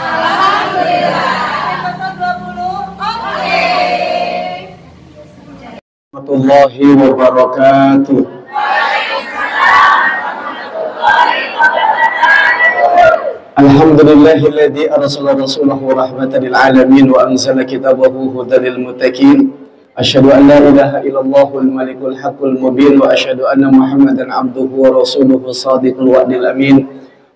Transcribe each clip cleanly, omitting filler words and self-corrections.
Alhamdulillah. Warahmatullahi wabarakatuh. Alhamdulillahilladzi arsala rasulahu rahmatan lil alamin wa anzala kitabahu hudan lil muttaqin. Asyhadu an la ilaha illallahul malikul haqqul mubin wa asyhadu anna Muhammadan abduhu wa rasuluhu shadiqul wa'dil amin.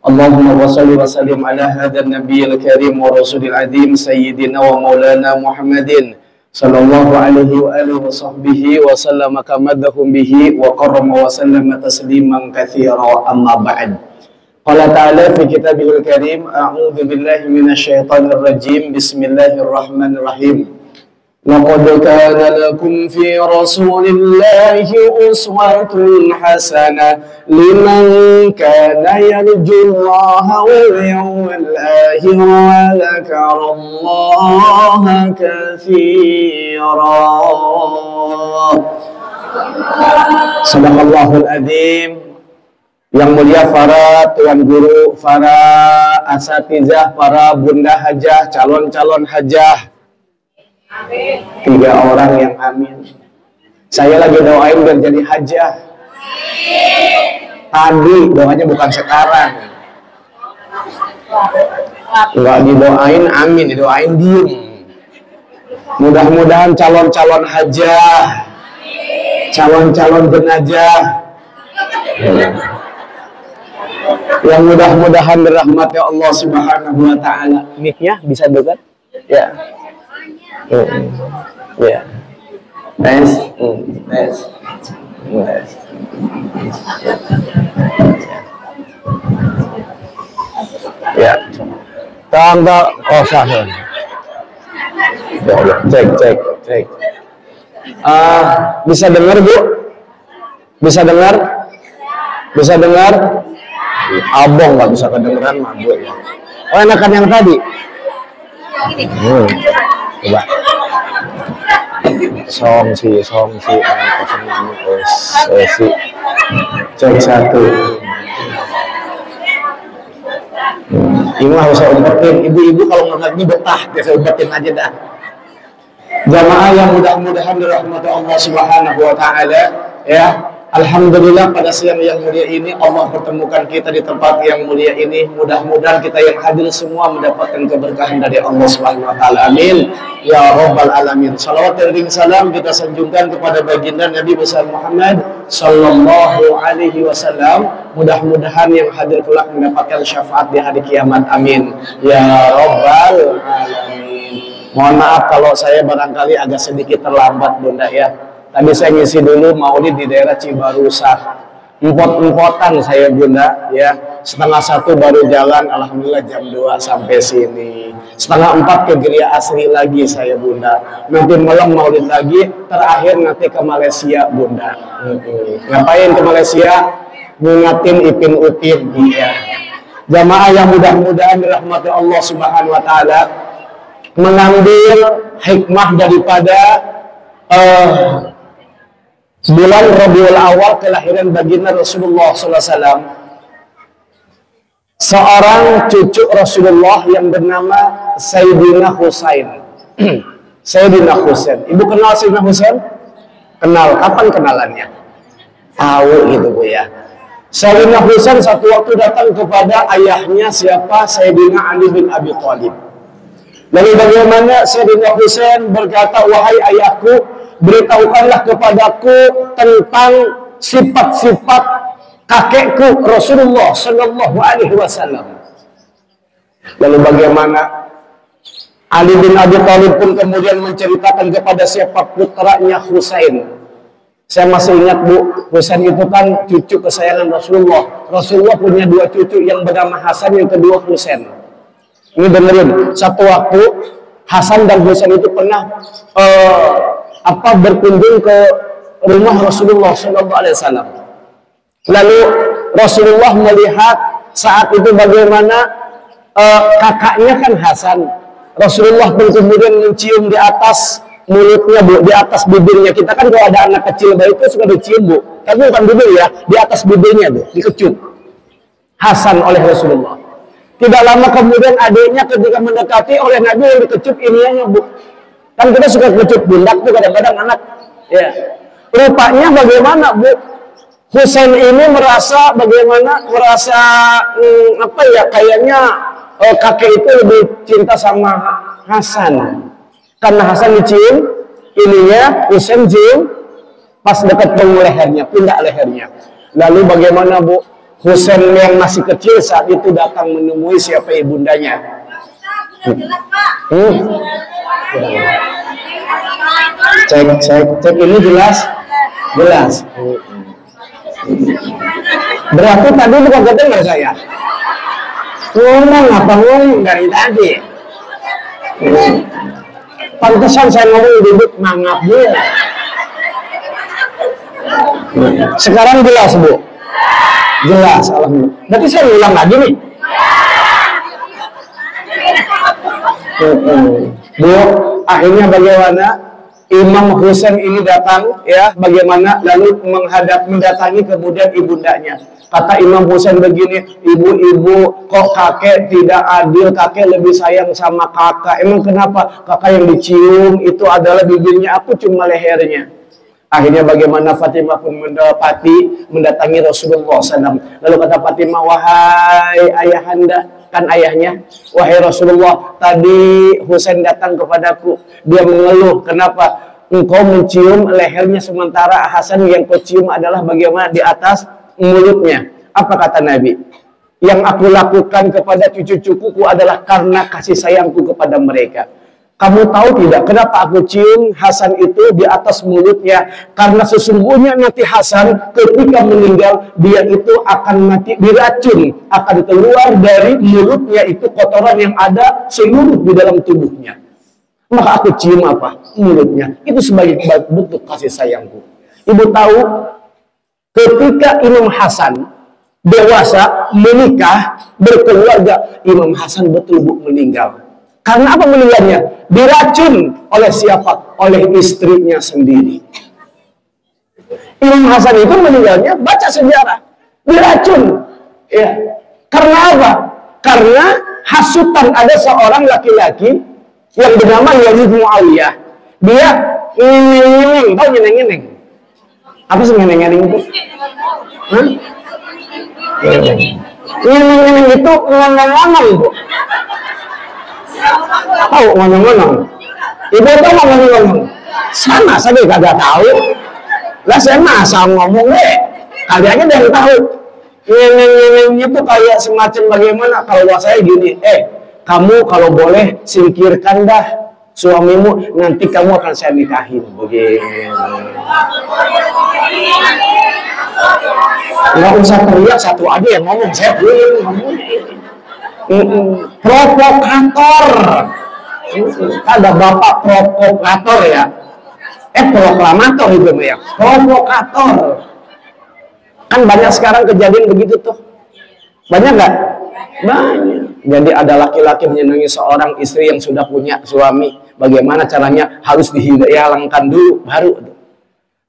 Allahumma shalli wa sallim ala hadzal nabiyil karim wa rasulil azim sayyidina wa maulana Muhammadin sallallahu alaihi wa alihi wa sahbihi wa sallama kamadahum bihi wa qarrama wa sallama tasliman katsira amma ba'd. Qala ta'ala fi kitabihil karim a'udzu billahi minasyaitonir rajim bismillahirrahmanirrahim. لقد كان لكم في رسول الله أسوة حسنة لمن كان يرجو الله واليوم الآخر وذكر الله كثيرا. Sadaqallahul Adzim. Yang mulia para tuan guru, para asatizah, para bunda hajah, calon-calon hajah. 3 orang yang amin. Saya lagi doain biar jadi hajah. Tadi doanya bukan sekarang. Enggak didoain amin, didoain diem. Mudah-mudahan calon-calon hajah, calon-calon jenazah yang mudah-mudahan dirahmati Allah Subhanahu wa taala. Mic-nya bisa dekat? Ya. Ya. Tes. Tes. Tes. Ya. Tanggal sah. Cek. Bisa dengar, Bu? Bisa dengar? Bisa dengar? Abang nggak bisa kedengeran, mabuk ya. Oh, enakan yang tadi. Coba. Song si. Cek 1. Ini harus saya umpetin. Ibu-ibu kalau ngerti betah, saya umpetin aja dah. Jamaah yang mudah-mudahan dirahmati Allah Subhanahu wa taala, ya. Alhamdulillah pada siang yang mulia ini Allah pertemukan kita di tempat yang mulia ini. Mudah-mudahan kita yang hadir semua mendapatkan keberkahan dari Allah Subhanahu wa taala. Amin ya rabbal alamin. Salawat dan salam kita sanjungkan kepada baginda Nabi besar Muhammad sallallahu alaihi wasallam. Mudah-mudahan yang hadir kelak mendapatkan syafaat di hari kiamat. Amin ya rabbal alamin. Mohon maaf kalau saya barangkali agak sedikit terlambat, Bunda ya. Tadi saya ngisi dulu maulid di daerah Cibarusah. Empot-empotan saya, Bunda, ya. 3:30 baru jalan, alhamdulillah jam 2 sampai sini. 3:30 ke Geria Asri lagi saya, Bunda. Nanti malam maulid lagi, terakhir nanti ke Malaysia, Bunda. Ngapain ke Malaysia? Ngingatin Ipin Upin, ya. Jamaah yang mudah-mudahan dirahmati Allah Subhanahu wa taala, mengambil hikmah daripada bulan Rabiul Awal kelahiran baginda Rasulullah SAW. Seorang cucu Rasulullah yang bernama Sayyidina Husain. Sayyidina Husain. Ibu kenal Sayyidina Husain? Kenal. Kapan kenalannya? Tahu gitu, Bu ya. Sayyidina Husain satu waktu datang kepada ayahnya, siapa? Sayyidina Ali bin Abi Thalib. Lalu bagaimana Sayyidina Husain berkata, wahai ayahku, beritahukanlah kepadaku tentang sifat-sifat kakekku Rasulullah Sallallahu Alaihi Wasallam. Lalu bagaimana Ali bin Abi Thalib pun kemudian menceritakan kepada siapa putranya Husain. Saya masih ingat, Bu, Husain itu kan cucu kesayangan Rasulullah. Rasulullah punya 2 cucu, yang bernama Hasan, yang kedua Husain. Ini dengerin, satu waktu Hasan dan Husain itu pernah berkunjung ke rumah Rasulullah SAW. Lalu Rasulullah melihat saat itu bagaimana kakaknya kan Hasan. Rasulullah pun kemudian mencium di atas mulutnya, Bu, di atas bibirnya. Kita kan kalau ada anak kecil bayi itu suka dicium, Bu, tapi bukan bibir ya, di atas bibirnya, Bu, dikecup Hasan oleh Rasulullah. Tidak lama kemudian adiknya ketika mendekati oleh Nabi yang dikecup ininya, Bu. Kan kita suka kecup bundak tuh kadang-kadang anak. Ya. Rupanya bagaimana, Bu? Husain ini merasa bagaimana? Merasa kayaknya kakek itu lebih cinta sama Hasan. Karena Hasan dicium ininya, Husain cium pas dekat punggung lehernya, pundak lehernya. Lalu bagaimana, Bu? Husain yang masih kecil saat itu datang menemui siapa ibundanya. Cek ini jelas. Berarti tadi bukan kedengar saya. Ngomong dari tadi. Pantesan saya ngomong duduk mangap dia. Sekarang jelas, Bu? Jelas, alhamdulillah. Berarti saya ulang lagi nih. Bu, akhirnya bagaimana Imam Husain ini datang, ya, bagaimana lalu mendatangi kemudian ibundanya. Kata Imam Husain begini, ibu-ibu, kok kakek tidak adil, kakek lebih sayang sama kakak. Emang kenapa? Kakak yang dicium itu adalah bibirnya, aku cuma lehernya. Akhirnya bagaimana Fatimah pun mendatangi Rasulullah SAW. Lalu kata Fatimah, wahai ayahanda, kan ayahnya, wahai Rasulullah, tadi Husain datang kepadaku, dia mengeluh, kenapa engkau mencium lehernya sementara Hasan yang kau cium adalah bagaimana di atas mulutnya. Apa kata Nabi? Yang aku lakukan kepada cucu-cucuku adalah karena kasih sayangku kepada mereka. Kamu tahu tidak kenapa aku cium Hasan itu di atas mulutnya? Karena sesungguhnya nanti Hasan ketika meninggal, dia itu akan mati diracun, akan keluar dari mulutnya itu kotoran yang ada seluruh di dalam tubuhnya. Maka aku cium apa? Mulutnya. Itu sebagai bentuk kasih sayangku. Ibu tahu, ketika Imam Hasan dewasa, menikah, berkeluarga, Imam Hasan betul meninggal. Karena apa meninggalnya? Diracun oleh siapa? Oleh istrinya sendiri. Imam Hasan itu meninggalnya, baca sejarah, diracun. Ya. Karena apa? Karena hasutan ada seorang laki-laki yang bernama Yazid Muawiyah. Dia nyeneng-nyeneng, tahu nyeneng-nyeneng? Apa sih nyeneng-nyeneng itu? Hah? Nyeneng-nyeneng itu ngomong-ngomong, Bu. Tahu ngomong-ngomong? Ibu tahu ngomong-ngomong? Sama saja kagak tahu. Lah saya masa ngomong deh. Kalian aja yang tahu. Nyeneng-nyenengnya tuh kayak semacam bagaimana? Kalau saya gini, kamu kalau boleh singkirkan dah suamimu, nanti kamu akan saya nikahin. Begini. Nggak usah teriak, satu aja yang ngomong. Saya belum ngomong. Provokator. Ada bapak provokator ya. Proklamator itu ya. Provokator. Kan banyak sekarang kejadian begitu tuh. Banyak nggak? Banyak. Jadi ada laki-laki menyenangi seorang istri yang sudah punya suami. Bagaimana caranya? Harus dihilangkan dulu, baru.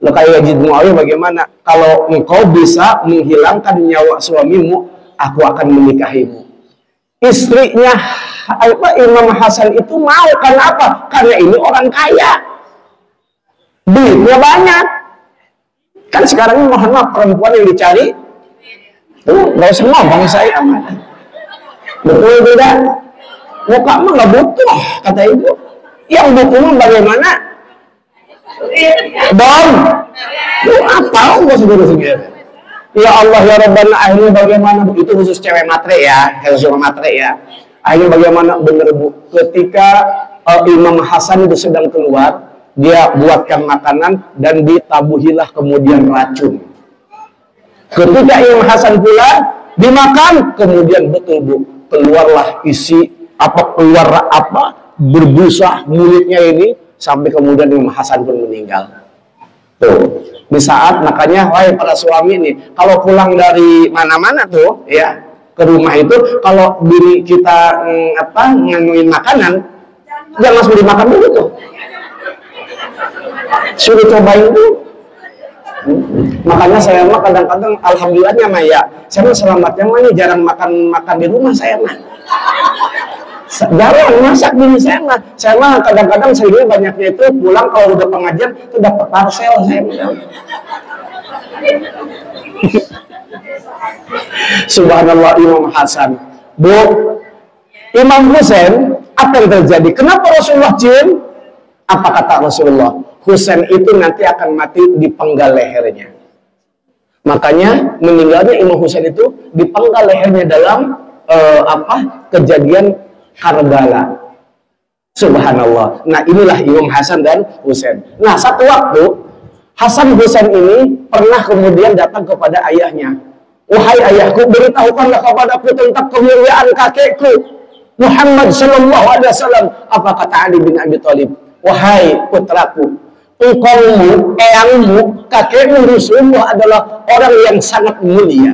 Lo kayak Yazid Muawiyah bagaimana? Kalau engkau bisa menghilangkan nyawa suamimu, aku akan menikahimu. Istrinya Imam Hasan itu mau, karena apa? Karena ini orang kaya, duitnya banyak. Kan sekarang ini mohon maaf, perempuan yang dicari tuh nggak usah ngomong saya mah. Betul tidak? Muka mah nggak butuh, kata ibu. Yang butuh mah bagaimana? Bom. Lu apa? Nggak segera-segera. Ya Allah ya Rabbana, akhirnya bagaimana? Itu khusus cewek matre ya, khusus cewek matre ya. Akhirnya bagaimana? Bener Bu, ketika Imam Hasan itu sedang keluar, dia buatkan makanan dan ditabuhilah kemudian racun. Ketika Imam Hasan pulang, dimakan, kemudian betul Bu, keluarlah isi keluar berbusa mulutnya ini, sampai kemudian Imam Hasan pun meninggal. Tuh. Di saat makanya, wahai para suami nih, kalau pulang dari mana-mana tuh, ya ke rumah itu, kalau bini kita nganuin makanan, jangan langsung dimakan dulu tuh. Suruh cobain dulu. Makanya saya mah kadang-kadang, alhamdulillahnya mah ya, saya mah selamatnya mah nih jarang makan di rumah saya mah. Jarang masak bini saya mah kadang-kadang seringnya banyaknya itu pulang kalau udah pengajian itu dapat parcel saya mah. Subhanallah Imam Hasan. Bu, Imam Husain, apa yang terjadi? Kenapa Rasulullah cium? Apa kata Rasulullah? Husain itu nanti akan mati di penggal lehernya. Makanya meninggalnya Imam Husain itu dipenggal lehernya dalam kejadian Karbala. Subhanallah. Nah inilah Imam Hasan dan Husain. Nah satu waktu Hasan Husain ini pernah kemudian datang kepada ayahnya. Wahai ayahku, beritahukanlah kepadaku tentang kemuliaan kakekku Muhammad Sallallahu Alaihi Wasallam. Apa kata Ali bin Abi Thalib? wahai putraku, engkaumu, eyangmu, kakekmu Rasulullah adalah orang yang sangat mulia.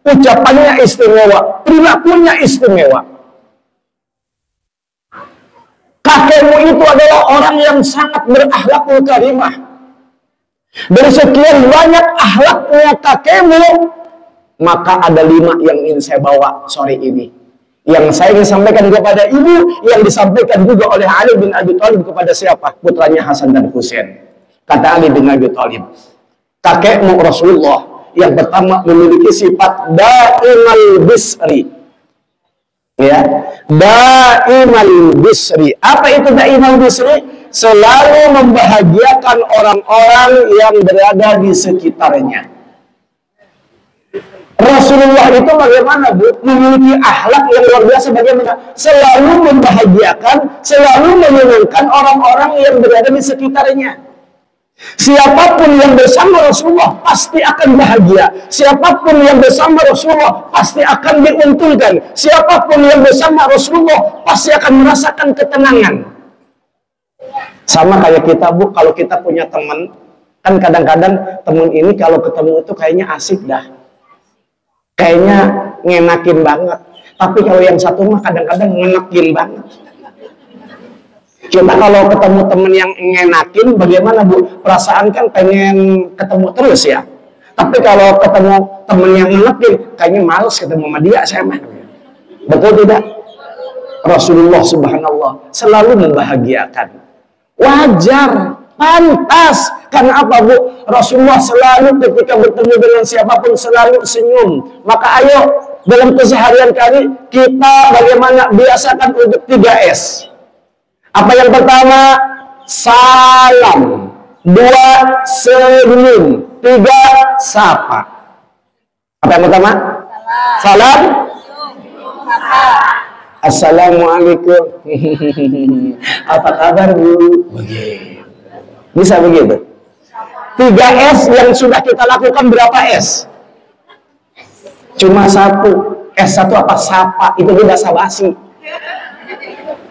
Ucapannya istimewa, perilakunya istimewa. Kakekmu itu adalah orang yang sangat berakhlakul karimah. Dari sekian banyak akhlaknya kakekmu, maka ada 5 yang ingin saya bawa sore ini. Yang saya ingin sampaikan kepada ibu, yang disampaikan juga oleh Ali bin Abi Thalib kepada siapa? Putranya Hasan dan Husain. Kata Ali bin Abi Thalib, kakekmu Rasulullah yang pertama memiliki sifat daimal bisri. Ya, daimal bisri. Apa itu daimal bisri? Selalu membahagiakan orang-orang yang berada di sekitarnya. Rasulullah itu bagaimana, Bu? Memiliki akhlak yang luar biasa. Bagaimana? Selalu membahagiakan, selalu menyenangkan orang-orang yang berada di sekitarnya. Siapapun yang bersama Rasulullah pasti akan bahagia. Siapapun yang bersama Rasulullah pasti akan diuntungkan. Siapapun yang bersama Rasulullah pasti akan merasakan ketenangan. Sama kayak kita, Bu, kalau kita punya teman, kan kadang-kadang teman ini kalau ketemu itu kayaknya asik dah. Kayaknya ngenakin banget. Tapi kalau yang satu mah kadang-kadang ngenekin banget. Kita kalau ketemu teman yang ngenakin, bagaimana, Bu? Perasaan kan pengen ketemu terus ya. Tapi kalau ketemu teman yang ngenekin, kayaknya males ketemu sama dia, saya mah. Betul tidak? Rasulullah subhanallah selalu membahagiakan. Wajar, pantas. Karena apa, Bu? Rasulullah selalu ketika bertemu dengan siapapun selalu senyum. Maka ayo dalam keseharian kali kita bagaimana biasakan untuk 3S. Apa yang pertama? Salam. 2, senyum. 3, sapa. Apa yang pertama? Salam. Assalamualaikum. Apa kabar, Bu? Bisa begitu? 3S yang sudah kita lakukan berapa S? Cuma 1. S1 apa? Sapa. Itu udah basa-basi.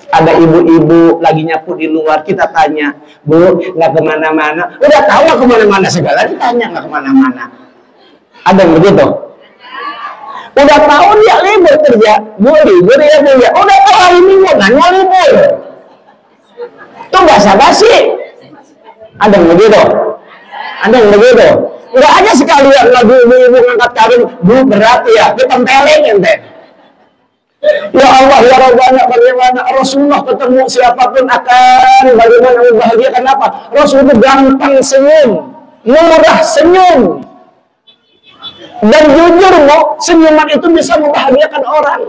Ada ibu-ibu lagi nyapu di luar, kita tanya, Bu, nggak kemana-mana? Udah tahu nggak kemana-mana segala, ditanya nggak kemana-mana. Ada yang begitu? Udah tahu dia libur kerja, Bu, libur ya, Bu, ya. Udah tahu hari Minggu, nanya libur. Itu basa-basi. Ada yang begitu? Ada yang begitu? Nggak aja sekalian lagi ibu-ibu ngangkat karung, Bu, berat ya, ditempelin ente. Ya Allah, ya Rabbana, bagaimana Rasulullah ketemu siapapun akan bagaimana membahagiakan apa? Rasul itu gampang senyum, murah senyum, dan jujur, Bu, senyuman itu bisa membahagiakan orang.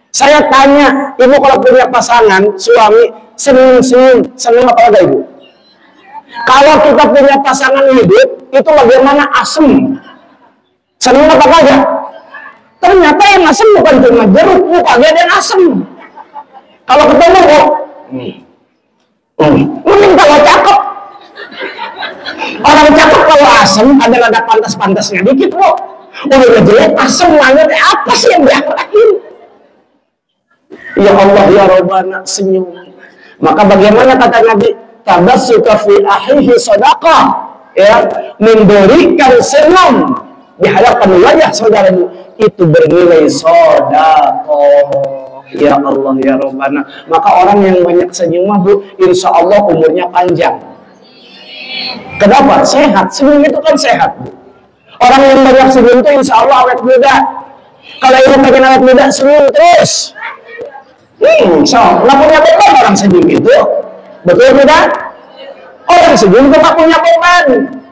Saya tanya, ibu kalau punya pasangan, suami, senyum-senyum, senang apa enggak, Ibu? Kalau kita punya pasangan hidup, itu bagaimana asem, senang apa enggak? Ternyata yang asem bukan cuma jeruk, bukannya dan asem. Kalau ketemu, kok mending kalau cakep. Orang cakep kalau asem ada pantas-pantasnya dikit, kok. Udah jelek, asem banget. Apa sih yang diakhirain? Ya Allah, ya Rabbana, senyum. Maka bagaimana kata Nabi? Tabassuka fi akhihi shadaqah. Ya, memberikan senyum di hadapan wajah saudaramu itu bernilai sedekah. Ya Allah, ya Rabbana. Maka orang yang banyak senyum, Bu, insya Allah umurnya panjang. Kenapa? Sehat. Senyum itu kan sehat, Bu. Orang yang banyak senyum itu insya Allah awet muda. Kalau ibu pengen awet muda, senyum terus. So, nggak punya beban orang senyum itu. Betul tidak? Orang senyum itu nggak punya beban.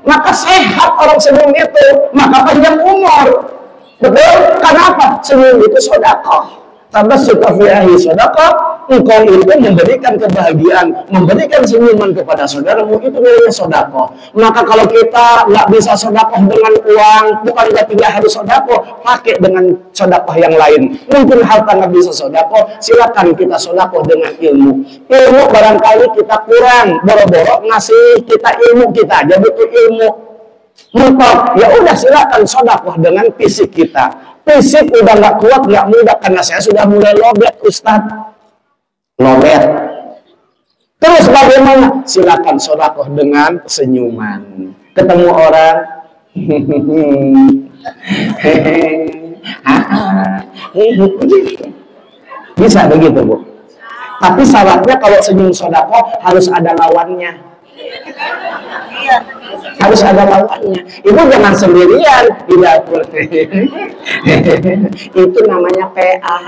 Maka sehat orang senyum itu, maka panjang umur. Betul? Kenapa? Senyum itu sedekah. Tabassuka fi akhihi sedekah. Engkau itu memberikan kebahagiaan, memberikan senyuman kepada saudaramu, itu namanya sedekah. Maka kalau kita nggak bisa sedekah dengan uang, bukan tidak harus sedekah, pakai dengan sedekah yang lain. Mungkin harta nggak bisa sedekah, silakan kita sedekah dengan ilmu. Ilmu barangkali kita kurang, boro-boro ngasih kita ilmu, kita aja butuh ilmu. Mentok, ya udah silakan sedekah dengan fisik kita. Fisik udah nggak kuat, nggak mudah, karena saya sudah mulai lobet, Ustadz. Lobet. Terus bagaimana? Silakan sedekah dengan senyuman. Ketemu orang, bisa begitu, Bu. Tapi syaratnya kalau senyum sedekah harus ada lawannya. Harus ada lawannya. Ibu jangan sendirian di dapur. Itu namanya PA.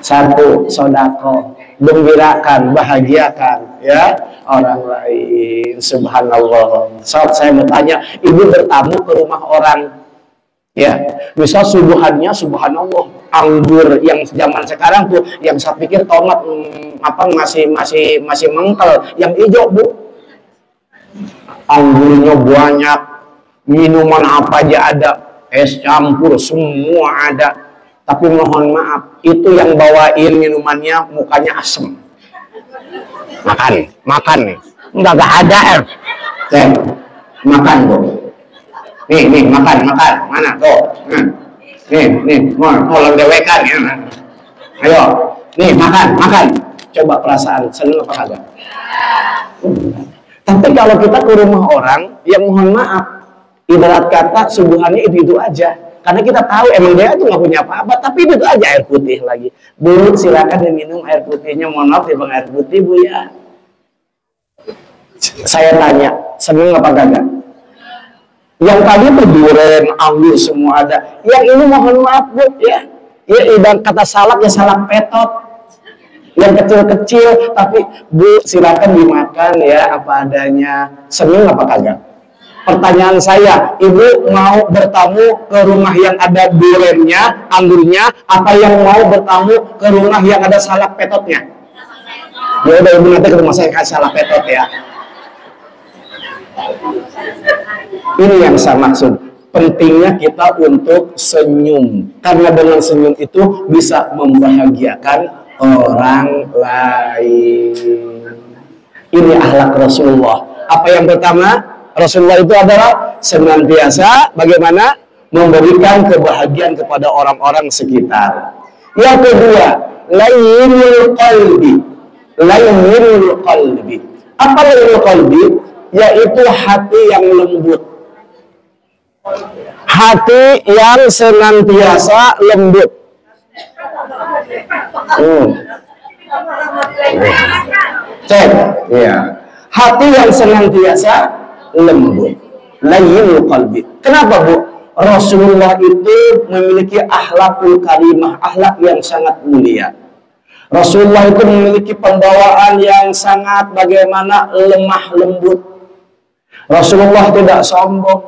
Satu, sodako, gembirakan, bahagiakan ya orang lain. Subhanallah. Saat saya bertanya, ibu bertamu ke rumah orang, ya, misal subuhannya, subhanallah, anggur yang zaman sekarang tuh, yang saya pikir tomat masih mengkel, yang hijau, Bu. Anggurnya banyak, minuman apa aja ada, es campur semua ada. Tapi mohon maaf, itu yang bawain minumannya mukanya asem. Makan nih. Enggak ada air. Makan, Bu. Nih, makan. Mana tuh? Nih, tolong dewekan ya. Ayo, nih makan. Coba perasaan, seneng apa kagak? Tapi kalau kita ke rumah orang, yang mohon maaf, ibarat kata subuhannya itu aja. Karena kita tahu emang dia tuh nggak punya apa-apa, tapi itu aja air putih lagi. Bu, silakan diminum air putihnya. Mohon maaf, bang, air putih, Bu ya. Saya tanya, seneng apa kagak? Yang tadi tuh durian, anggur semua ada. Yang ini mohon maaf, Bu ya. Ya ibarat kata salak ya salak petot. Yang kecil-kecil, tapi Bu silakan dimakan ya apa adanya. Seneng apa kagak? Pertanyaan saya, ibu mau bertamu ke rumah yang ada duriannya, anggurnya, apa yang mau bertamu ke rumah yang ada salak petotnya? Ya udah, ibu nanti ke rumah saya kasih salak petot ya. Ini yang saya maksud. Pentingnya kita untuk senyum, karena dengan senyum itu bisa membahagiakan orang lain. Ini akhlak Rasulullah. Apa yang pertama? Rasulullah itu adalah senantiasa bagaimana memberikan kebahagiaan kepada orang-orang sekitar. Yang kedua, layyinul qalbi. Layyinul qalbi. Apa layyinul qalbi? Yaitu hati yang lembut. Hati yang senantiasa lembut. Cek, ya. Hati yang senantiasa lembut, layyinul qalbi. Kenapa, Bu? Rasulullah itu memiliki akhlakul karimah, akhlak yang sangat mulia. Rasulullah itu memiliki pembawaan yang sangat bagaimana lemah lembut. Rasulullah tidak sombong.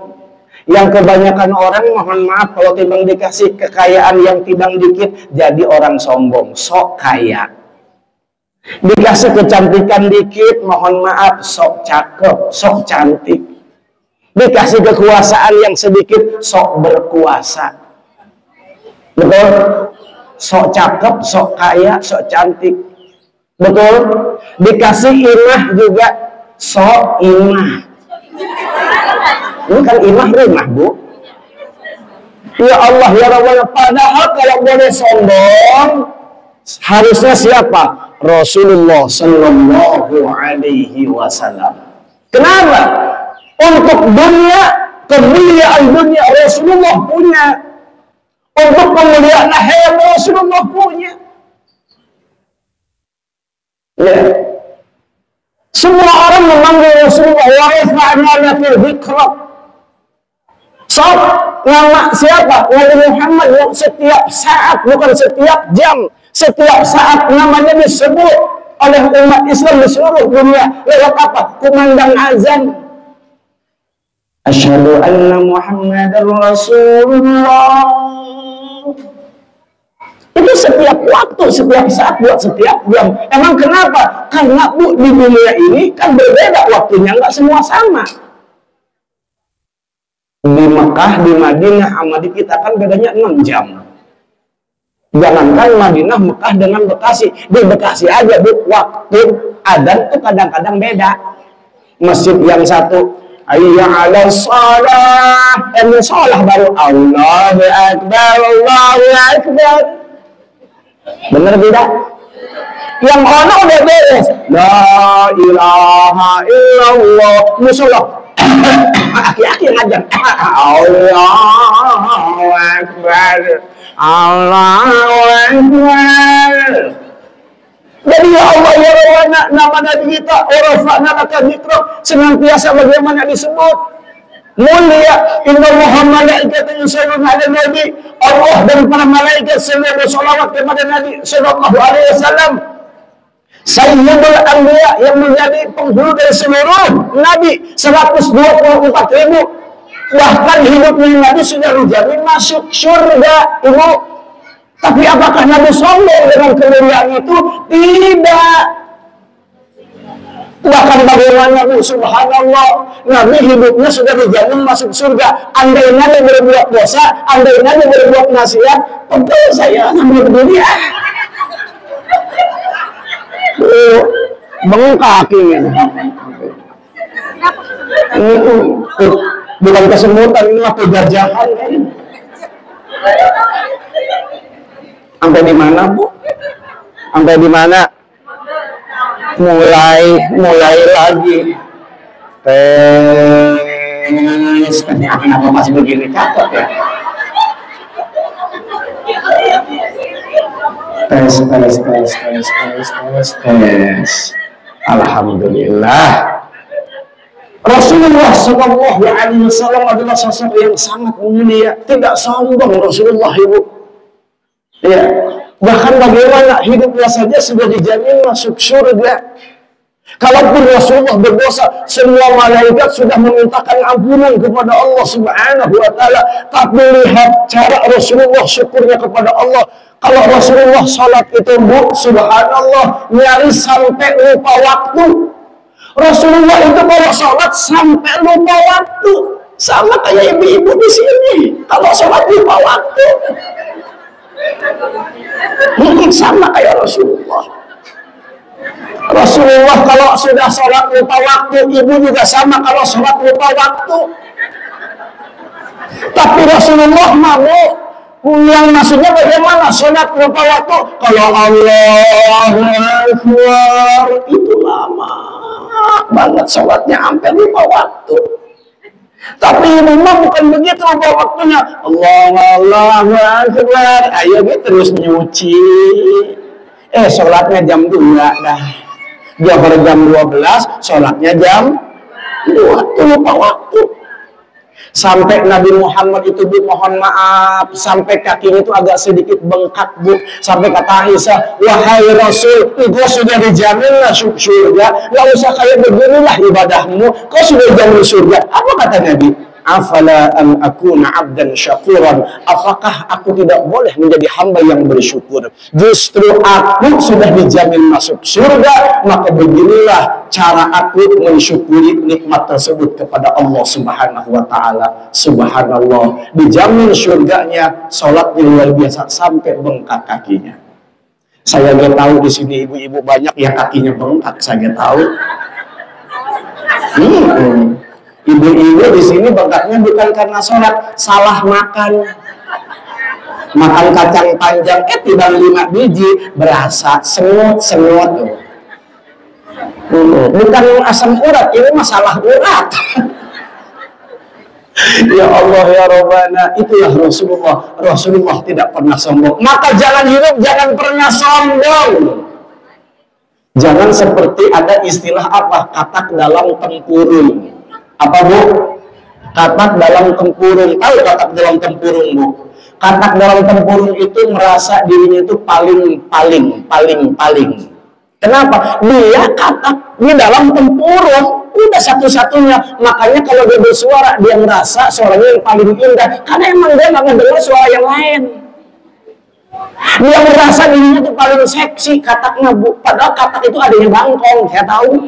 Yang kebanyakan orang, mohon maaf, kalau timbang dikasih kekayaan yang timbang dikit, jadi orang sombong, sok kaya. Dikasih kecantikan dikit, mohon maaf, sok cakep, sok cantik. Dikasih kekuasaan yang sedikit, sok berkuasa. Betul? Sok cakep, sok kaya, sok cantik. Betul? Dikasih imah juga, sok imah. Ini kan imah rumah, Bu. Ya Allah, ya Rabbana. Padahal kalau boleh sombong, harusnya siapa? Rasulullah Sallallahu Alaihi Wasallam. Kenapa? Untuk dunia, kemuliaan dunia Rasulullah punya. Untuk kemuliaan akhirat Rasulullah punya. Ya. Semua orang memanggil Rasulullah wa rafa'na laka dzikrak. Sok nama siapa? Nabi Muhammad setiap saat, bukan setiap jam. Setiap saat namanya disebut oleh umat Islam di seluruh dunia. Lewat apa? Kumandang azan. Asyhadu anna Muhammadar Rasulullah. Itu setiap waktu, setiap saat, buat setiap jam. Emang kenapa? Karena, Bu, di dunia ini kan berbeda waktunya, nggak semua sama. Di Mekah, di Madinah, sama di kita kan bedanya 6 jam. Jangankan Madinah, Mekah dengan Bekasi. Di Bekasi aja, Bu, waktu adzan tuh kadang-kadang beda. Masjid yang satu, hayya 'alas shalah, shalah baru Allahu Akbar, Allahu Akbar. Benar tidak? Yang ono udah beres. La ilaha illallah. Musola. Aki-aki ngajar. Allahu Akbar. Allahu Akbar. Jadi ya Allah ya Rabbana, nama Nabi kita orafana laka dzikra, senantiasa bagaimana disebut mulia. Inna Muhammad malaikatan yusalluna 'alan nabi. Allah dan para malaikat selalu bersolawat kepada Nabi sallallahu alaihi wasallam. Sayyidul anbiya, yang menjadi penghulu dari seluruh nabi 124.000. Bahkan hidupnya Nabi sudah dijamin masuk surga, Ibu. Tapi apakah Nabi sombong dengan kemuliaan itu? Tidak. Bahkan bagaimana, Bu? Subhanallah, Nabi hidupnya sudah dijamin masuk surga. Andai Nabi berbuat dosa, andai Nabi berbuat maksiat, tentu saya ngambil dunia. Bengkak ini. Bukan kesemutan, ini mah penjajahan. Sampai di mana, Bu? Sampai di mana? Mulai lagi. Tes. Kenapa masih begini cakep ya? Tes. Alhamdulillah. Rasulullah Shallallahu Alaihi Wasallam adalah sosok yang sangat mulia, tidak sombong Rasulullah, Ibu. Ya, bahkan bagaimana hidupnya saja sudah dijamin masuk surga. Kalaupun Rasulullah berdosa, semua malaikat sudah memintakan ampunan kepada Allah Subhanahu wa Ta'ala. Tapi lihat cara Rasulullah syukurnya kepada Allah. Kalau Rasulullah sholat itu, Bu, subhanallah, nyaris sampai lupa waktu. Rasulullah itu kalau sholat sampai lupa waktu. Sama kayak ibu-ibu di sini. Kalau sholat lupa waktu. Sama kayak Rasulullah. Rasulullah kalau sudah sholat lupa waktu, ibu juga sama kalau sholat lupa waktu. Tapi Rasulullah mau, yang maksudnya bagaimana sholat lupa waktu? Kalau Allahu Akbar itu lama banget sholatnya, sampai lupa waktu. Tapi memang bukan begitu lupa waktunya. Allahu Akbar, ayo kita terus nyuci. Sholatnya jam 2 dah. Johor jam 12, sholatnya jam 2. Lupa waktu. Sampai Nabi Muhammad itu, Bu, mohon maaf, sampai kakinya itu agak sedikit bengkak, Bu. Sampai kata Aisyah, wahai Rasul, engkau sudah dijamin masuk surga, gak usah kayak beginilah ibadahmu, kau sudah dijamin surga. Apa kata Nabi? Afala an akuna abdan syakuran. Apakah aku tidak boleh menjadi hamba yang bersyukur? Justru aku sudah dijamin masuk surga, maka beginilah cara aku mensyukuri nikmat tersebut kepada Allah Subhanahu wa Ta'ala. Subhanallah, dijamin surganya, sholatnya luar biasa sampai bengkak kakinya. Saya nggak tahu di sini ibu-ibu banyak yang kakinya bengkak, saya nggak tahu. Ibu-ibu di sini bengkaknya bukan karena sholat, salah makan. Makan kacang panjang, tidak 5 biji, berasa sengut-sengut. Bukan asam urat, ini masalah urat. Ya Allah ya Rabbana, itulah Rasulullah. Rasulullah tidak pernah sombong. Maka jangan hidup, jangan pernah sombong. Jangan seperti ada istilah apa? Katak dalam tempurung. Apa, Bu? Katak dalam tempurung. Tahu katak dalam tempurung, Bu? Katak dalam tempurung itu merasa dirinya itu paling. Kenapa? Dia katak di dalam tempurung. Udah satu-satunya. Makanya kalau dia bersuara, dia merasa suaranya yang paling indah. Karena emang dia nggak mendengar suara yang lain. Dia merasa dirinya itu paling seksi kataknya, Bu. Padahal katak itu adanya bangkong, saya tahu.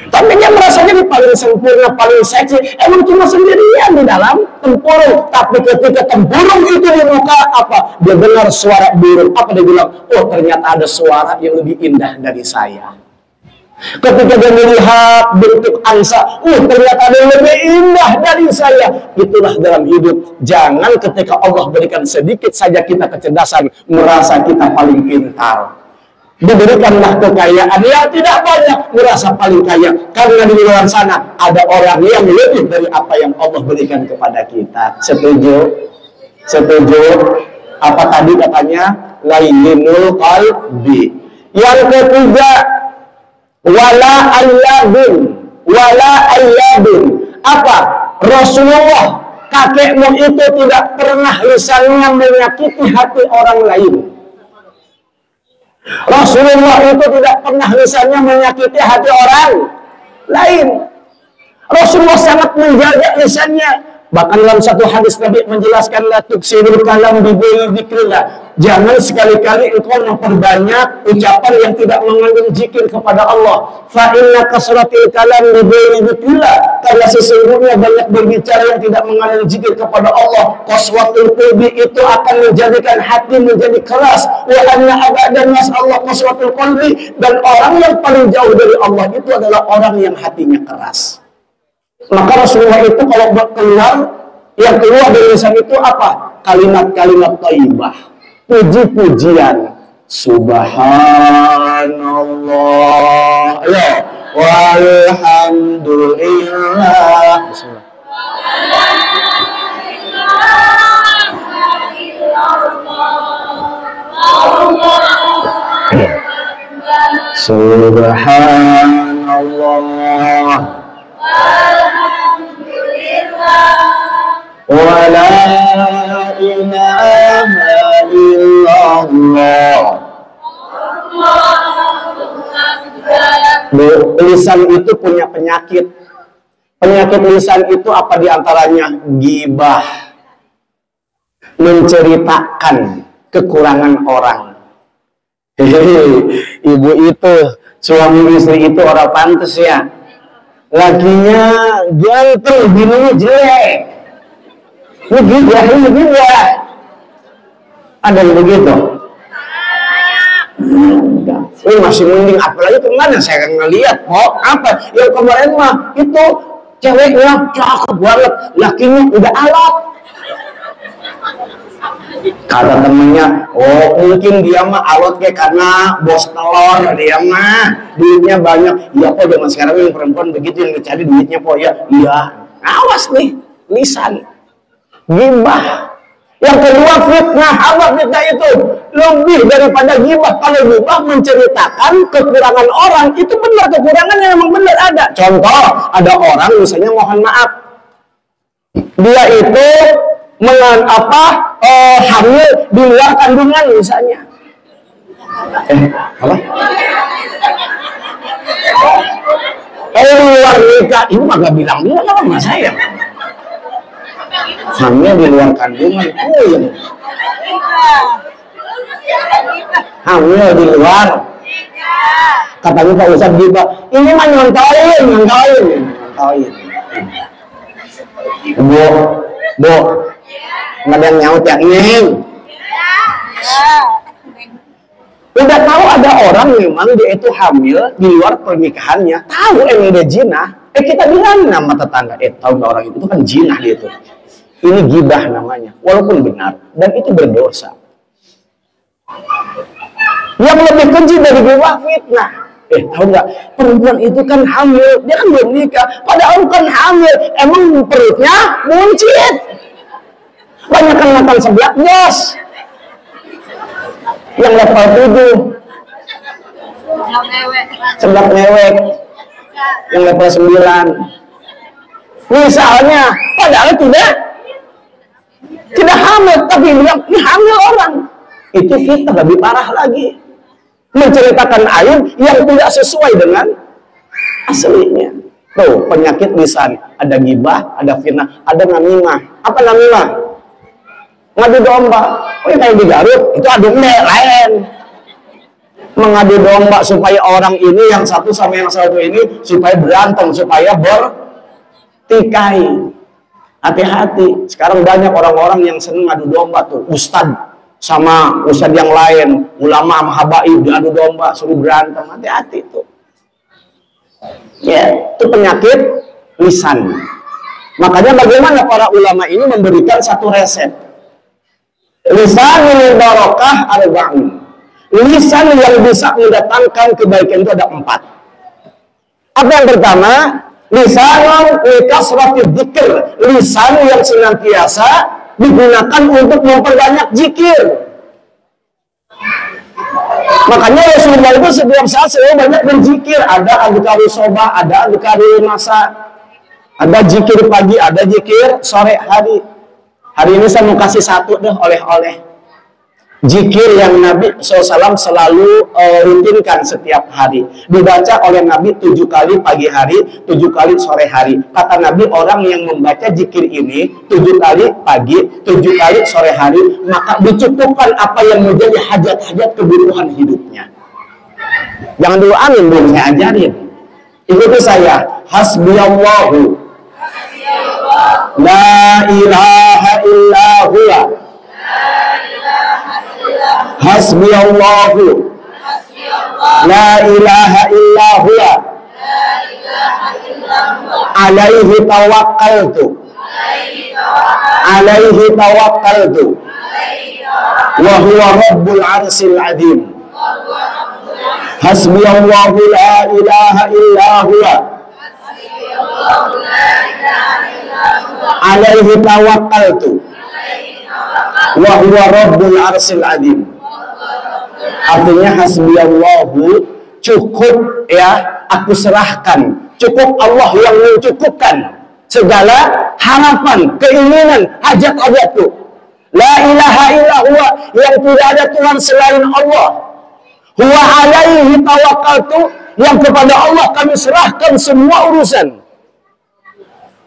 Tapi dia merasa jadi paling sempurna, paling seksi. Emang cuma sendirian di dalam tempurung. Tapi ketika tempurung itu dibuka, apa? Dia dengar suara burung. Apa dia bilang? Oh, ternyata ada suara yang lebih indah dari saya. Ketika dia melihat bentuk angsa, ternyata ada yang lebih indah dari saya. Itulah dalam hidup. Jangan ketika Allah berikan sedikit saja kita kecerdasan, merasa kita paling pintar. Diberikanlah kekayaan yang tidak banyak, merasa paling kaya. Karena di luar sana ada orang yang lebih dari apa yang Allah berikan kepada kita. Setuju? Setuju? Apa tadi katanya? Layyinul qalbi. Yang ketiga, wala ayyabun. Wala ayyabun. Apa? Rasulullah, kakekmu itu tidak pernah lisannya menyakiti hati orang lain. Rasulullah itu tidak pernah lisannya menyakiti hati orang lain. Rasulullah sangat menjaga lisannya. Bahkan dalam satu hadis Nabi menjelaskan la tuksirul kalam bi dzikrillah. Jangan sekali-kali engkau memperbanyak ucapan yang tidak mengandung zikir kepada Allah. Fa inna kasratil kalam bi dzikrillah. Karena sesungguhnya banyak berbicara yang tidak mengandung zikir kepada Allah. Qaswatul qalbi itu akan menjadikan hati menjadi keras. Wa anna abadan nas Allah qaswatul qalbi, dan orang yang paling jauh dari Allah itu adalah orang yang hatinya keras. Maka Rasulullah itu kalau keluar, yang keluar dari lisan itu apa? Kalimat-kalimat thayyibah, puji-pujian. Subhanallah, ya, walhamdulillah. Subhanallah. Wa la ilaha illallah. Lisan itu punya penyakit. Penyakit lisan itu apa diantaranya? Ghibah, menceritakan kekurangan orang. Hehehe, ibu itu, suami istri itu orang pantas ya. Lakinya ganteng, bininya jelek. Begitu, ini juga ada yang begitu. Ini masih mending, apalagi kemana saya ngeliat, oh apa? Yang kemarin mah itu ceweknya cakep banget, lakinya udah alot. Kata temennya, oh mungkin dia mah alot kayak karena bos telur, dia mah duitnya banyak. Iya kok zaman sekarang yang perempuan begitu, yang dicari duitnya kok ya. Iya, awas nih lisan. Ghibah. Yang kedua fitnah. Apa fitnah itu? Lebih daripada ghibah. Kalau ghibah menceritakan kekurangan orang, itu benar, kekurangannya memang benar ada. Contoh, ada orang misalnya mohon maaf, dia itu hamil di luar kandungan misalnya. Apa? Di luar nikah, ini mah gak bilang-bilang sama saya. Hamil di luar kandungan, hamil di luar. Katanya Pak Ustadz juga, ini mah nyontoin. Bu, nggak ada yang nyaut ya, Neng. Udah tahu ada orang memang dia itu hamil di luar pernikahannya, tahu emang dia jinah. Kita bilang nama tetangga, tahu nggak orang itu kan jinah dia itu. Ini ghibah namanya, walaupun benar, dan itu berdosa. Yang lebih keji dari ghibah fitnah. Tahu nggak, perempuan itu kan hamil, dia kan belum nikah, padahal kan hamil, emang perutnya buncit. Banyak kan makan seblak jos, yang level 7, seblak mewek, yang level 9. Misalnya, padahal tidak hamil, tapi bilang ini hamil orang. Itu fitnah, lebih parah lagi. Menceritakan aib yang tidak sesuai dengan aslinya. Tuh, penyakit lisan. Ada ghibah, ada fitnah, ada namimah. Apa namimah? Ngadu domba. Oh, kayak di Garut, itu adu lain. Mengadu domba supaya orang ini yang satu sama yang satu ini supaya berantem, supaya bertikai. Hati-hati. Sekarang banyak orang-orang yang senang adu domba tuh. Ustadz sama ustadz yang lain, ulama sama habaib adu domba, suruh berantem. Hati-hati tuh. Ya, itu penyakit lisan. Makanya bagaimana para ulama ini memberikan satu resep. Lisanul barokah arba'un. Lisan yang bisa mendatangkan kebaikan itu ada 4. Apa yang pertama? Lisanun likasrati dzikr, lisan yang senantiasa digunakan untuk memperbanyak zikir. Makanya Rasulullah itu setiap saat selalu banyak berzikir. Ada adhkarus sobah, ada adhkarul masa, ada zikir pagi, ada zikir sore hari. Hari ini saya mau kasih satu deh oleh-oleh. Zikir yang Nabi SAW selalu rutinkan setiap hari. Dibaca oleh Nabi 7 kali pagi hari, 7 kali sore hari. Kata Nabi, orang yang membaca zikir ini 7 kali pagi, 7 kali sore hari, maka dicukupkan apa yang menjadi hajat-hajat kebutuhan hidupnya. Jangan dulu amin, belum saya ajarin. Ikuti saya. Hasbiyallahu la ilaha illa huwa hasbiyallahu la ilaha illa huwa alaihi tawakkaltu wa huwa rabbul arsil azim. Hasbiyallahu la ilaha illa huwa alaihi tawakkaltu wa huwa rabbul arsil azim. Artinya hasbiyallahu, cukup ya, aku serahkan, cukup Allah yang mencukupkan segala harapan, keinginan, hajat-hajatku. La ilaha illa huwa, yang tidak ada Tuhan selain Allah. Huwa alaihi tawakkaltu, yang kepada Allah kami serahkan semua urusan.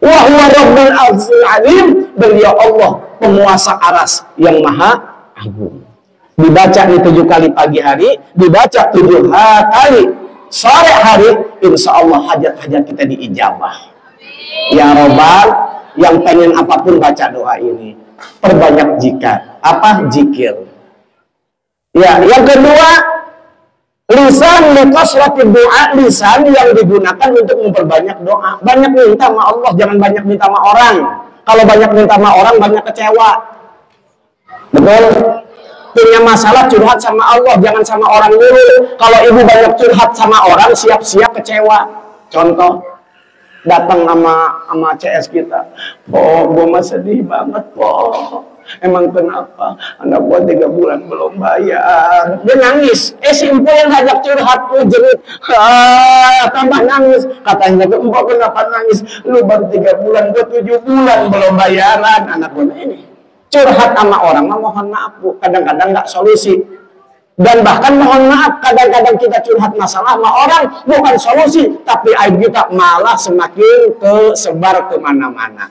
Wa huwa rabbul arsil azim, beliau Allah penguasa aras yang maha agung. Dibaca di 7 kali pagi hari, dibaca 7 kali sore hari, insya Allah hajat-hajat kita diijabah. Ya Robbal, yang pengen apapun baca doa ini, perbanyak zikir. Ya, yang kedua, lisan likasrati doa, lisan yang digunakan untuk memperbanyak doa. Banyak minta sama Allah, jangan banyak minta sama orang. Kalau banyak minta sama orang, banyak kecewa. Betul? Punya masalah curhat sama Allah, jangan sama orang dulu. Kalau ibu banyak curhat sama orang, siap-siap kecewa. Contoh, datang sama CS kita, "Po, gue mah sedih banget, Po. Emang kenapa? Anak gue 3 bulan belum bayar." Dia nangis. Simpul yang ngajak curhat, jerit, tambah nangis. Katanya, "Empok kenapa nangis? Lu baru 3 bulan, gue 7 bulan belum bayaran." Anak gue ini curhat sama orang, mohon maaf Bu, kadang-kadang nggak solusi. Dan bahkan mohon maaf, kadang-kadang kita curhat masalah sama orang bukan solusi, tapi aib kita malah semakin tersebar kemana-mana.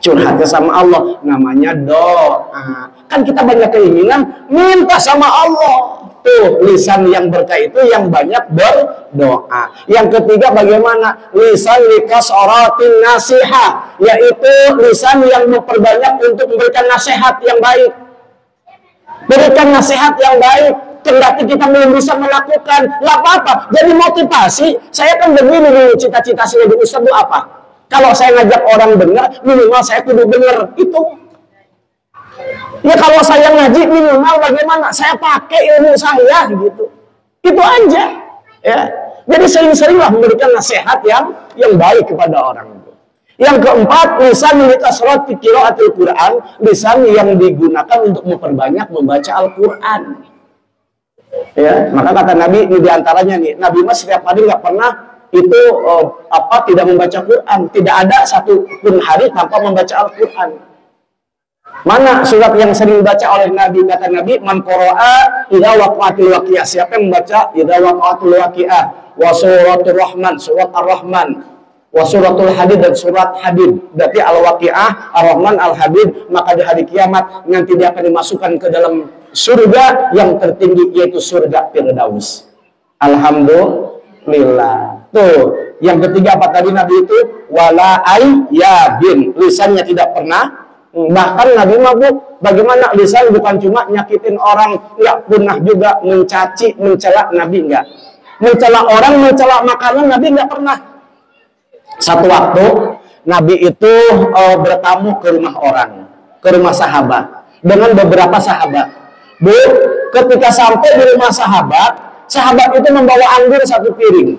Curhatnya sama Allah, namanya doa. Kan kita banyak keinginan, minta sama Allah. Tuh, lisan yang berkah itu yang banyak berdoa. Yang ketiga, bagaimana? Lisan likasratin nasihah, yaitu lisan yang memperbanyak untuk memberikan nasihat yang baik. Berikan nasihat yang baik, kendati kita belum bisa melakukan, nggak apa-apa. Jadi motivasi, saya kan begini dulu, cita-cita saya di Ustadz itu apa? Kalau saya ngajak orang benar, minimal saya kudu benar. Itu. Ya kalau saya ngaji minimal bagaimana? Saya pakai ilmu saya gitu. Itu aja. Ya. Jadi sering-seringlah memberikan nasihat yang baik kepada orang itu. Yang keempat, lisan likasrat fi qiraatil Quran, lisan yang digunakan untuk memperbanyak membaca Al-Quran. Ya, maka kata Nabi ini diantaranya nih, Nabi mas setiap hari nggak pernah itu tidak membaca Quran. Tidak ada satu pun hari tanpa membaca Al-Quran. Mana surat yang sering dibaca oleh Nabi? Kata Nabi, "Man qara'a idza waqa'atil waqi'ah." Siapa yang membaca idza waqa'atil waqi'ah, wa suratul Rahman, surat Ar-Rahman, wa suratul Hadid dan surat Hadid. Berarti Al-Waqi'ah, Ar-Rahman, Al-Hadid, maka di hari kiamat nanti dia akan dimasukkan ke dalam surga yang tertinggi, yaitu surga Firdaus. Alhamdulillah. Tuh, yang ketiga apa tadi Nabi itu? Wala ayyabin, lisannya tidak pernah. Bahkan Nabi mabuk, bagaimana lisan bukan cuma nyakitin orang, nggak pernah juga mencaci, mencela. Nabi nggak mencela orang, mencela makanan, Nabi nggak pernah. Satu waktu Nabi itu bertamu ke rumah orang, ke rumah sahabat dengan beberapa sahabat. Bu, ketika sampai di rumah sahabat itu membawa anggur 1 piring.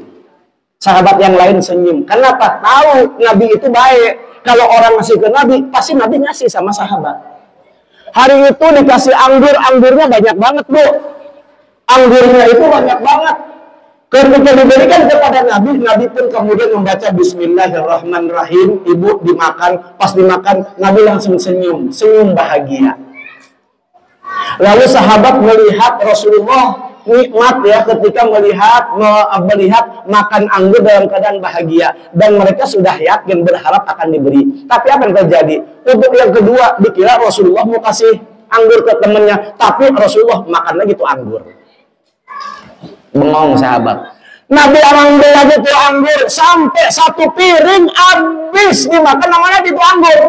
Sahabat yang lain senyum. Kenapa? Tahu Nabi itu baik. Kalau orang ngasih ke Nabi, pasti Nabi ngasih sama sahabat. Hari itu dikasih anggur, anggurnya banyak banget, Bu. Anggurnya itu banyak banget. Ketika diberikan kepada Nabi, Nabi pun kemudian membaca Bismillahirrahmanirrahim. Ibu dimakan, pas dimakan, Nabi langsung senyum bahagia. Lalu sahabat melihat Rasulullah nikmat ya ketika melihat makan anggur dalam keadaan bahagia, dan mereka sudah yakin berharap akan diberi. Tapi apa yang terjadi? Untuk yang kedua dikira Rasulullah mau kasih anggur ke temannya, tapi Rasulullah makan lagi tuh anggur. Bengong sahabat. Nabi ambil lagi tuh anggur sampai 1 piring habis dimakan namanya itu anggur.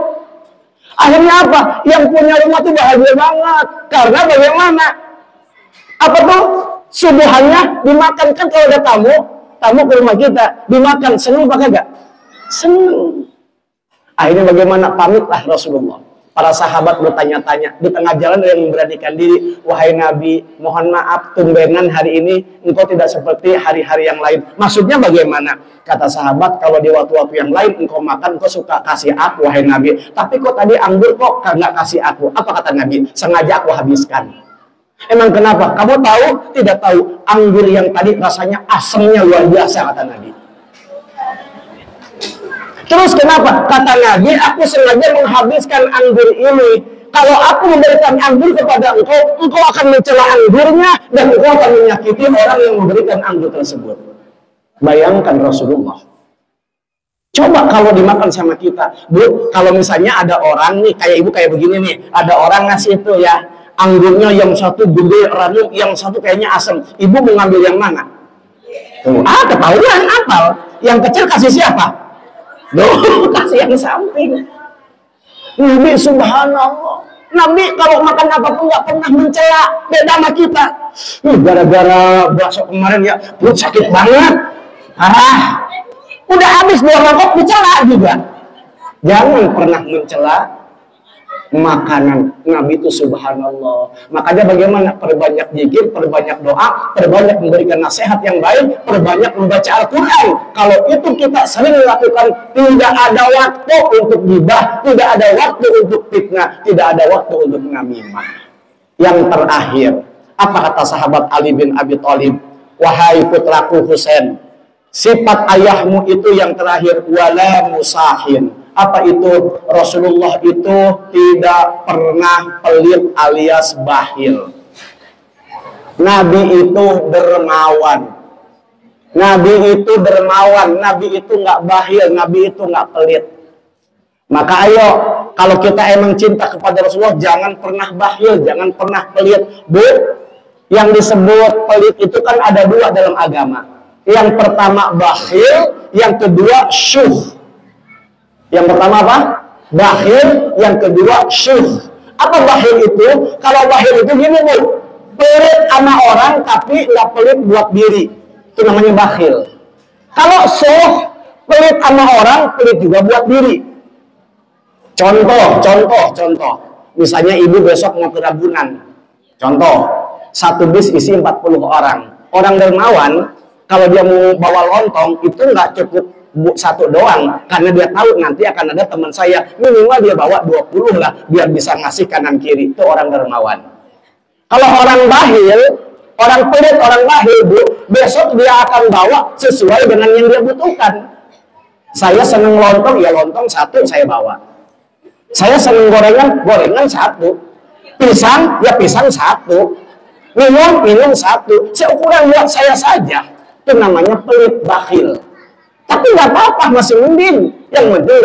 Akhirnya apa? Yang punya rumah tuh bahagia banget. Karena bagaimana? Apa tuh? Subuhannya dimakan. Kan kalau ada tamu ke rumah kita, dimakan. Senang apa kagak? Senang. Akhirnya bagaimana? Pamitlah Rasulullah. Para sahabat bertanya-tanya. Di tengah jalan ada yang memberanikan diri. Wahai Nabi, mohon maaf, tumbenan hari ini engkau tidak seperti hari-hari yang lain. Maksudnya bagaimana? Kata sahabat, kalau di waktu-waktu yang lain engkau makan, engkau suka kasih aku, wahai Nabi. Tapi kok tadi anggur kok nggak kasih aku? Apa kata Nabi? Sengaja aku habiskan. Emang kenapa? Kamu tahu? Tidak tahu. Anggur yang tadi rasanya asamnya luar biasa, kata Nabi. Terus kenapa? Kata Nabi, aku sengaja menghabiskan anggur ini. Kalau aku memberikan anggur kepada engkau akan mencela anggurnya, dan engkau akan menyakiti orang yang memberikan anggur tersebut. Bayangkan Rasulullah. Coba kalau dimakan sama kita, Bu, kalau misalnya ada orang nih, kayak ibu kayak begini nih, ada orang ngasih itu ya, anggurnya yang satu gede, ranum, yang satu kayaknya asam. Ibu mau ngambil yang mana? Tuh, ketahuan, apal. Yang kecil kasih siapa? Loh, kasih yang samping. Nabi subhanallah. Nabi kalau makan apapun nggak pernah mencela. Beda sama kita. Gara-gara bakso kemarin ya, perut sakit banget. Udah habis 2 mangkok dicela juga. Jangan pernah mencela makanan Nabi itu subhanallah. Makanya bagaimana? Perbanyak zikir, perbanyak doa, perbanyak memberikan nasihat yang baik, perbanyak membaca Al-Quran. Kalau itu kita sering melakukan, tidak ada waktu untuk gibah, tidak ada waktu untuk fitnah, tidak ada waktu untuk namimah. Yang terakhir, apa kata sahabat Ali bin Abi Thalib? Wahai putraku Husain, sifat ayahmu itu yang terakhir, wala musahin. Apa itu? Rasulullah itu tidak pernah pelit alias bakhil. Nabi itu dermawan. Nabi itu dermawan. Nabi itu nggak bakhil. Nabi itu nggak pelit. Maka ayo, kalau kita emang cinta kepada Rasulullah, jangan pernah bakhil, jangan pernah pelit. Bu, yang disebut pelit itu kan ada 2 dalam agama. Yang pertama bakhil, yang kedua syuh. Yang pertama apa? Bakhil, yang kedua syuh. Apa bakhil itu? Kalau bakhil itu gini, Bu. Pelit sama orang tapi nggak pelit buat diri. Itu namanya bakhil. Kalau syuh, pelit sama orang, pelit juga buat diri. Contoh. Misalnya ibu besok mau ke Ragunan. Contoh, 1 bis isi 40 orang. Orang dermawan, kalau dia mau bawa lontong, itu nggak cukup 1 doang, karena dia tahu nanti akan ada teman saya, minimal dia bawa 20 lah, biar bisa ngasih kanan kiri. Itu orang dermawan. Kalau orang bakhil, orang pelit, orang bakhil, Bu, besok dia akan bawa sesuai dengan yang dia butuhkan. Saya seneng lontong, ya lontong 1 saya bawa. Saya seneng gorengan 1. Pisang, ya pisang 1. Minum 1. Seukuran buat saya saja. Itu namanya pelit, bakhil. Tapi nggak apa-apa, masih mending. Yang penting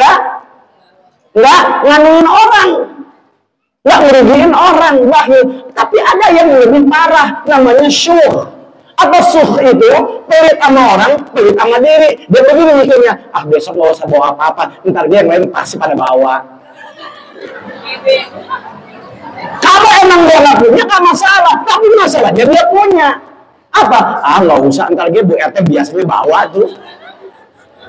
nggak nganuin orang, nggak ngerugiin orang, bakhil. Tapi ada yang lebih parah, namanya syuh. Apa syuh itu? Pelit sama orang, pelit sama diri. Dia begini mikirnya, besok nggak usah bawa apa-apa, ntar dia yang lain pasti pada bawa. Kalau emang dia nggak punya, nggak masalah. Tapi masalahnya dia punya. Apa? Nggak usah, ntar dia Bu RT biasanya bawa tuh.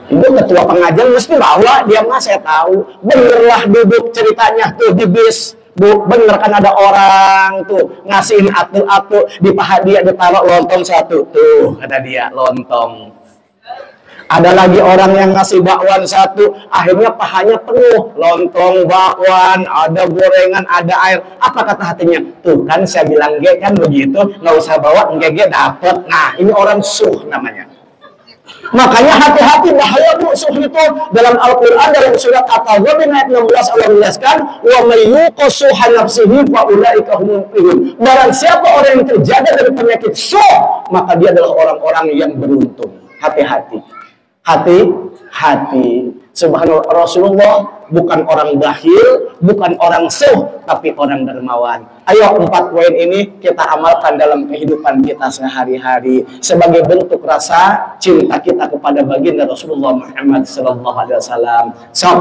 Itu ketua pengajian mesti bawa, dia mah saya tahu. Benerlah duduk ceritanya tuh di bis. Bu, bener kan ada orang tuh ngasihin atu-atu di paha dia ditaruh lontong satu. Tuh, kata dia, lontong. Ada lagi orang yang ngasih bakwan satu, akhirnya pahanya penuh. Lontong, bakwan, ada gorengan, ada air. Apa kata hatinya? Tuh kan saya bilang ge kan begitu, nggak usah bawa, ge dapet. Nah, ini orang suh namanya. Makanya hati-hati, bahaya bu suh itu. Dalam Al-Quran dalam surat At-Taghabun ayat 16 Allah menjelaskan, wa may yuqassuha nafsihi fa ulaika humul muflihun. Barang siapa orang yang terjaga dari penyakit suh, maka dia adalah orang-orang yang beruntung. Hati-hati. Hati-hati. Subhanallah, Rasulullah bukan orang bakhil, bukan orang suh, tapi orang dermawan. Ayo 4 poin ini kita amalkan dalam kehidupan kita sehari-hari sebagai bentuk rasa cinta kita kepada baginda Rasulullah Muhammad sallallahu alaihi wasallam.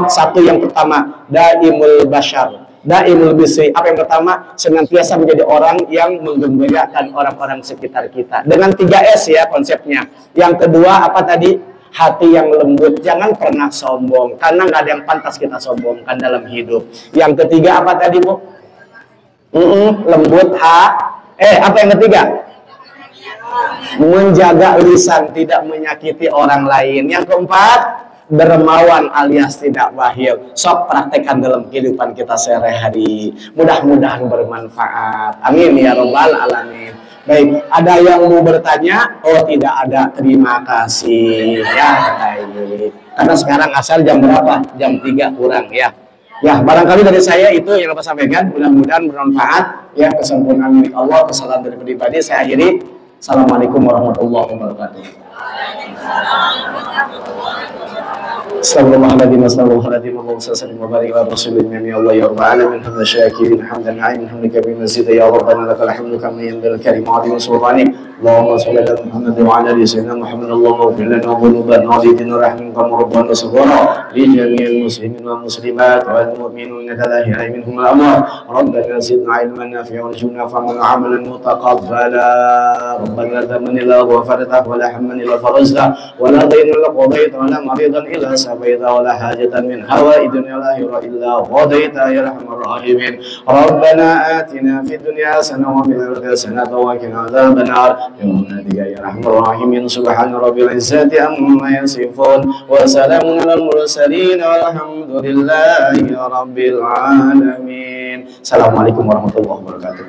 Satu yang pertama, daimul bashar, daimul bisri. Apa yang pertama? Senantiasa menjadi orang yang menggembirakan orang-orang sekitar kita. Dengan 3S ya konsepnya. Yang kedua apa tadi? Hati yang lembut, jangan pernah sombong, karena nggak ada yang pantas kita sombongkan dalam hidup. Yang ketiga apa tadi bu? Lembut apa yang ketiga? Menjaga lisan, tidak menyakiti orang lain. Yang keempat, dermawan alias tidak bakhil. Sok praktekkan dalam kehidupan kita sehari-hari. Mudah-mudahan bermanfaat. Amin ya robbal alamin. Baik, ada yang mau bertanya? Oh tidak ada, terima kasih ya. Baik. Karena sekarang asal jam berapa? Jam 3 kurang ya. Ya, barangkali dari saya itu yang dapat sampaikan. Mudah-mudahan bermanfaat ya. Kesempurnaan milik Allah, kesalahan dari pribadi saya akhiri. Assalamualaikum warahmatullahi wabarakatuh. Astagfirullahaladzim, astagfirullahaladzim, Allahumma salli wa barik ala rasulillah ya Allah ya rabbal alamin, hamdan syakirin, hamdan na'imin, hamdan kabirin mazida ya rabbana lakal hamdu kama yanbaghi karim azim sultanik. Allahumma salli ala Muhammad wa ala ali sayyidina Muhammad. Allahumma ighfir lana dhunubana wa zidna rahmaka rabbana saghara li jami'il muslimin wa muslimat wal mu'minina al-ahya'i minhum al-amwat. Rabbana zidna ilman nafi'an warzuqna fahman wa 'amalan mutaqabbala. Rabbana thamani la ghafarta wa la hamman illa farazta wa la dayna illa qadayta wa la maridan illa sabaita wa la hajatan min hawa'i dunya al-akhirah illa qadayta ya arhamar rahimin. Rabbana atina fid dunya hasanah wa fil akhirati hasanah wa qina adzabannar. Ya Rahman Rahimin. Subhana rabbil izzati amma yasifun wa salamun alal mursalin walhamdulillahi rabbil alamin. Assalamualaikum warahmatullahi wabarakatuh.